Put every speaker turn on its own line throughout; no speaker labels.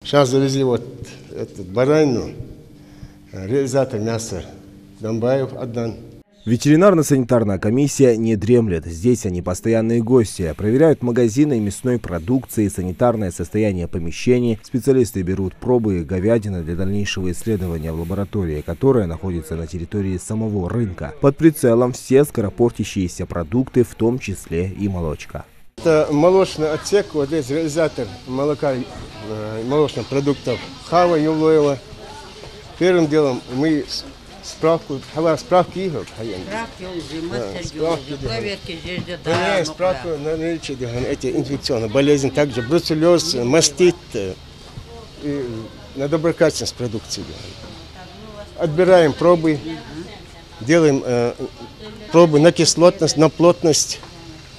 Сейчас завезли вот эту баранину, реализатор мяса Домбаев отдан.
Ветеринарно-санитарная комиссия не дремлет. Здесь они постоянные гости. Проверяют магазины мясной продукции, санитарное состояние помещений. Специалисты берут пробы говядины для дальнейшего исследования в лаборатории, которая находится на территории самого рынка. Под прицелом все скоропортящиеся продукты, в том числе и молочка.
Это молочный отсек, вот здесь реализатор молока, молочных продуктов Хава Юлоева. Первым делом мы справки проверяем справку на наличие этих инфекционных болезней, также бруцеллез, мастит и на доброкачественность продукции. Отбираем пробы, делаем пробы на кислотность, на плотность,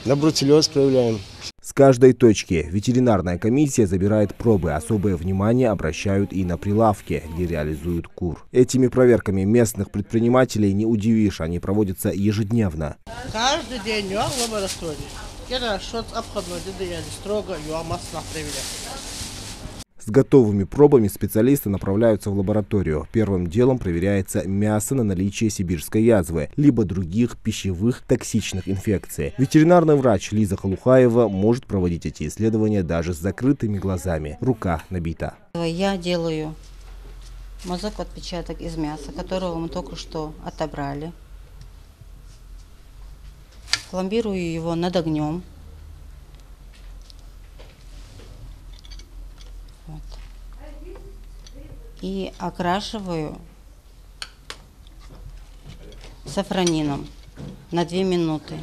на бруцеллез проявляем.
С каждой точки ветеринарная комиссия забирает пробы. Особое внимание обращают и на прилавке, где реализуют кур. Этими проверками местных предпринимателей не удивишь, они проводятся ежедневно.
Каждый день в лаборатории. Строго масло проверяют.
С готовыми пробами специалисты направляются в лабораторию. Первым делом проверяется мясо на наличие сибирской язвы, либо других пищевых токсичных инфекций. Ветеринарный врач Лиза Халухаева может проводить эти исследования даже с закрытыми глазами. Рука набита.
Я делаю мазок отпечаток из мяса, которого мы только что отобрали. Пломбирую его над огнем. И окрашиваю сафранином на 2 минуты.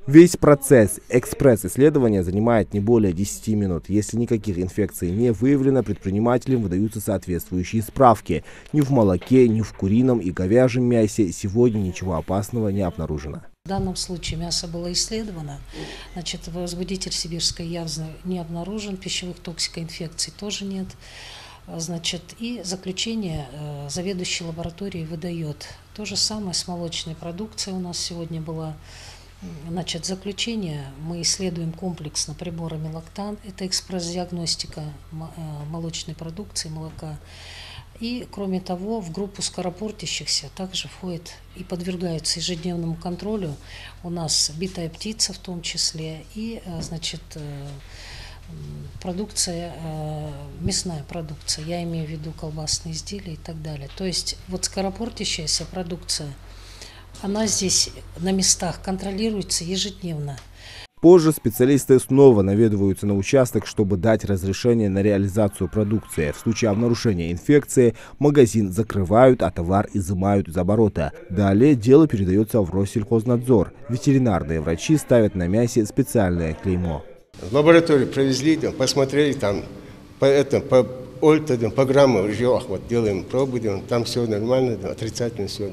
Весь процесс экспресс-исследования занимает не более 10 минут. Если никаких инфекций не выявлено, предпринимателям выдаются соответствующие справки. Ни в молоке, ни в курином и говяжьем мясе сегодня ничего опасного не обнаружено.
В данном случае мясо было исследовано, значит, возбудитель сибирской язвы не обнаружен, пищевых токсикоинфекций тоже нет. Значит, и заключение заведующий лабораторией выдает. То же самое с молочной продукцией у нас сегодня было. Значит, заключение мы исследуем комплексно приборами Лактан. Это экспресс-диагностика молочной продукции, молока. И, кроме того, в группу скоропортящихся также входит и подвергаются ежедневному контролю у нас битая птица в том числе и, значит, продукция, мясная продукция, я имею в виду колбасные изделия и так далее. То есть вот скоропортящаяся продукция, она здесь на местах контролируется ежедневно.
Позже специалисты снова наведываются на участок, чтобы дать разрешение на реализацию продукции. В случае нарушения инфекции магазин закрывают, а товар изымают из оборота. Далее дело передается в Россельхознадзор. Ветеринарные врачи ставят на мясе специальное клеймо.
В лабораторию провезли, посмотрели, там по грамму вот делаем пробы, там все нормально, отрицательно все.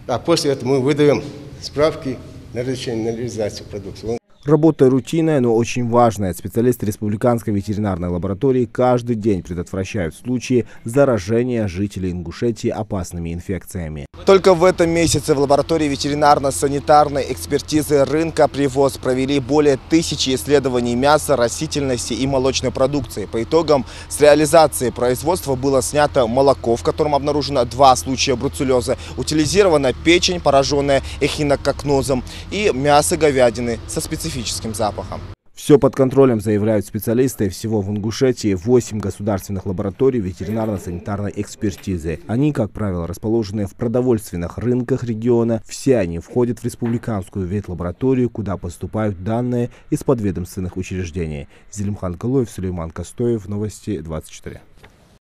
А после этого мы выдаем справки на разрешение на реализацию продукции.
Работа рутинная, но очень важная. Специалисты Республиканской ветеринарной лаборатории каждый день предотвращают случаи заражения жителей Ингушетии опасными инфекциями. Только в этом месяце в лаборатории ветеринарно-санитарной экспертизы рынка «Привоз» провели более 1000 исследований мяса, растительности и молочной продукции. По итогам с реализации производства было снято молоко, в котором обнаружено 2 случая бруцеллеза, утилизирована печень, пораженная эхинококнозом, и мясо говядины со специфическим запахом. Все под контролем, заявляют специалисты. Всего в Ингушетии 8 государственных лабораторий ветеринарно-санитарной экспертизы. Они, как правило, расположены в продовольственных рынках региона. Все они входят в республиканскую ветлабораторию, куда поступают данные из подведомственных учреждений. Зелимхан Калоев, Сулейман Костоев, Новости 24.